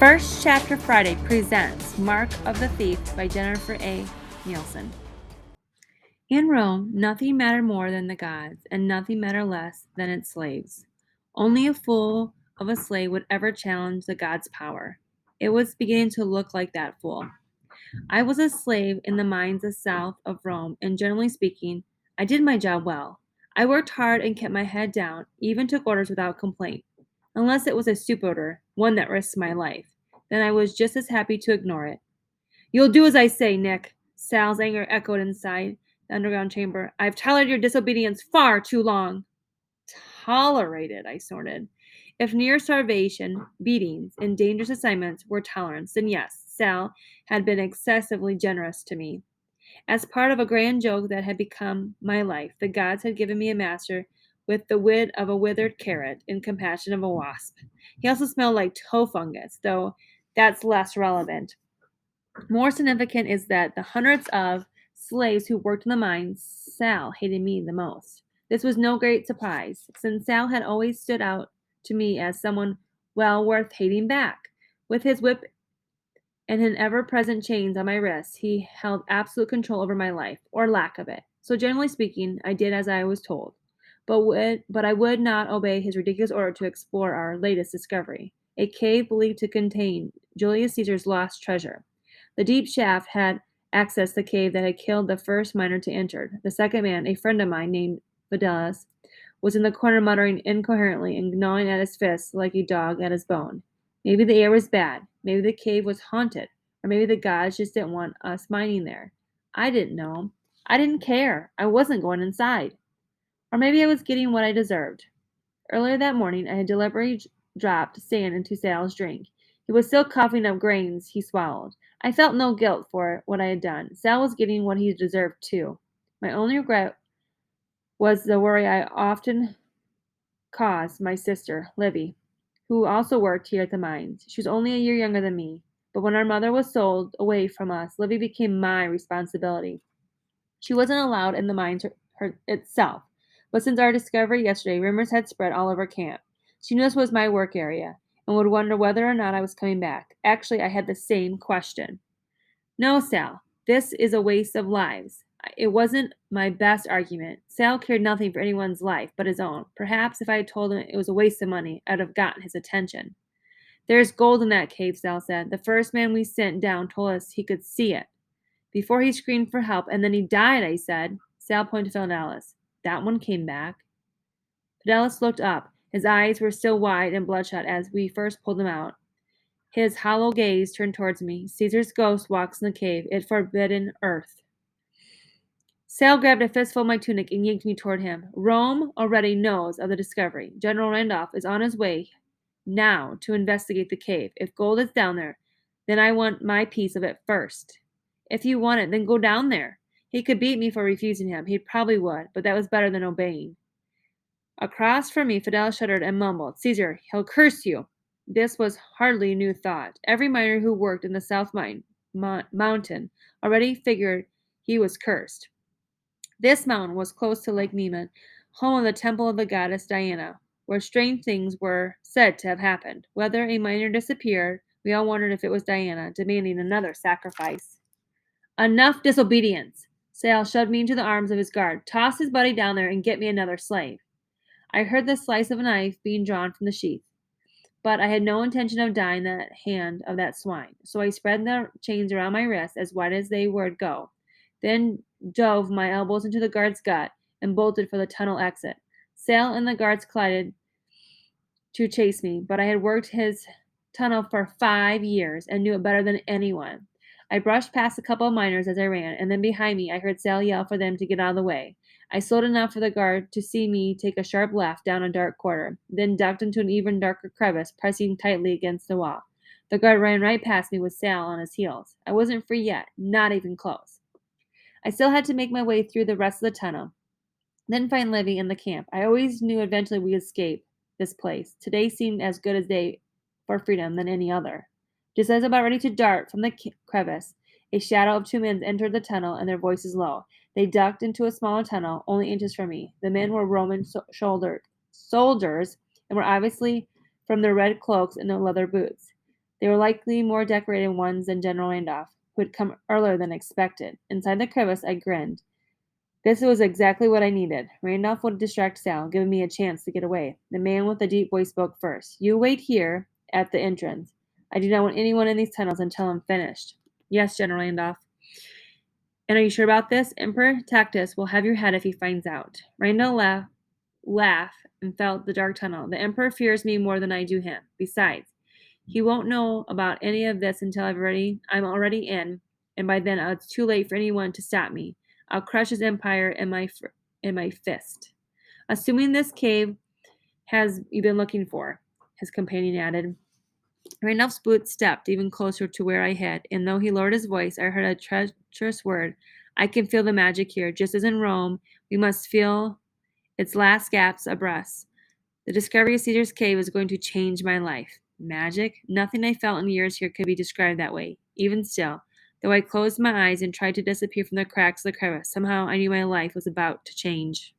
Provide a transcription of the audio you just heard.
First Chapter Friday presents Mark of the Thief by Jennifer A. Nielsen. In Rome, nothing mattered more than the gods, and nothing mattered less than its slaves. Only a fool of a slave would ever challenge the gods' power. It was beginning to look like that fool. I was a slave in the mines south of Rome, and generally speaking, I did my job well. I worked hard and kept my head down, even took orders without complaint. Unless it was a soup order, one that risked my life. Then I was just as happy to ignore it. "You'll do as I say, Nick." Sal's anger echoed inside the underground chamber. "I've tolerated your disobedience far too long." Tolerated, I snorted. If near starvation, beatings, and dangerous assignments were tolerance, then yes, Sal had been excessively generous to me. As part of a grand joke that had become my life, the gods had given me a master with the wit of a withered carrot and compassion of a wasp. He also smelled like toe fungus, though that's less relevant. More significant is that the hundreds of slaves who worked in the mines, Sal hated me the most. This was no great surprise, since Sal had always stood out to me as someone well worth hating back. With his whip and an ever-present chains on my wrists, he held absolute control over my life, or lack of it. So generally speaking, I did as I was told. But I would not obey his ridiculous order to explore our latest discovery, a cave believed to contain Julius Caesar's lost treasure. The deep shaft had accessed the cave that had killed the first miner to enter. The second man, a friend of mine named Fidelis, was in the corner muttering incoherently and gnawing at his fists like a dog at his bone. Maybe the air was bad, maybe the cave was haunted, or maybe the gods just didn't want us mining there. I didn't know. I didn't care. I wasn't going inside. Or maybe I was getting what I deserved. Earlier that morning, I had deliberately dropped sand into Sal's drink. He was still coughing up grains he swallowed. I felt no guilt for what I had done. Sal was getting what he deserved, too. My only regret was the worry I often caused my sister, Livy, who also worked here at the mines. She was only a year younger than me, but when our mother was sold away from us, Livy became my responsibility. She wasn't allowed in the mines itself, but since our discovery yesterday, rumors had spread all over camp. She knew this was my work area and would wonder whether or not I was coming back. Actually, I had the same question. "No, Sal, this is a waste of lives." It wasn't my best argument. Sal cared nothing for anyone's life but his own. Perhaps if I had told him it was a waste of money, I'd have gotten his attention. "There's gold in that cave," Sal said. "The first man we sent down told us he could see it before he screamed for help, and then he died," I said. Sal pointed to Fidelis. "That one came back." Fidelis looked up. His eyes were still wide and bloodshot as we first pulled him out. His hollow gaze turned towards me. "Caesar's ghost walks in the cave. It forbidden earth." Sal grabbed a fistful of my tunic and yanked me toward him. "Rome already knows of the discovery. General Randolph is on his way now to investigate the cave. If gold is down there, then I want my piece of it first. If you want it, then go down there." He could beat me for refusing him. He probably would, but that was better than obeying. Across from me, Fidel shuddered and mumbled, "Caesar, he'll curse you." This was hardly a new thought. Every miner who worked in the South Mountain already figured he was cursed. This mountain was close to Lake Neiman, home of the temple of the goddess Diana, where strange things were said to have happened. Whether a miner disappeared, we all wondered if it was Diana, demanding another sacrifice. "Enough disobedience!" Sal shoved me into the arms of his guard. "Toss his body down there and get me another slave." I heard the slice of a knife being drawn from the sheath, but I had no intention of dying the hand of that swine, so I spread the chains around my wrists as wide as they would go, then dove my elbows into the guard's gut and bolted for the tunnel exit. Sal and the guards collided to chase me, but I had worked his tunnel for 5 years and knew it better than anyone. I brushed past a couple of miners as I ran, and then behind me I heard Sal yell for them to get out of the way. I slowed enough for the guard to see me take a sharp left down a dark corridor, then ducked into an even darker crevice, pressing tightly against the wall. The guard ran right past me with Sal on his heels. I wasn't free yet, not even close. I still had to make my way through the rest of the tunnel, then find Livy in the camp. I always knew eventually we'd escape this place. Today seemed as good a day for freedom than any other. Just as I was about ready to dart from the crevice, a shadow of 2 men entered the tunnel, and their voices low. They ducked into a smaller tunnel, only inches from me. The men were Roman soldiers, and were obviously from their red cloaks and their leather boots. They were likely more decorated ones than General Randolph, who had come earlier than expected. Inside the crevice, I grinned. This was exactly what I needed. Randolph would distract Sal, giving me a chance to get away. The man with the deep voice spoke first. You wait here at the entrance. I do not want anyone in these tunnels until I'm finished. Yes, General Randolph. And are you sure about this? Emperor Tactus will have your head if he finds out. Randall laughed and felt the dark tunnel. The Emperor fears me more than I do him. Besides, he won't know about any of this until I'm already in, and by then it's too late for anyone to stop me. I'll crush his empire in my fist. Assuming this cave has you been looking for, his companion added. Randolph's boots stepped even closer to where I hid, and though he lowered his voice, I heard a treacherous word. I can feel the magic here. Just as in Rome, we must feel its last gasps of breath. The discovery of Caesar's cave is going to change my life. Magic? Nothing I felt in years here could be described that way. Even still, though I closed my eyes and tried to disappear from the cracks of the crevice, somehow I knew my life was about to change.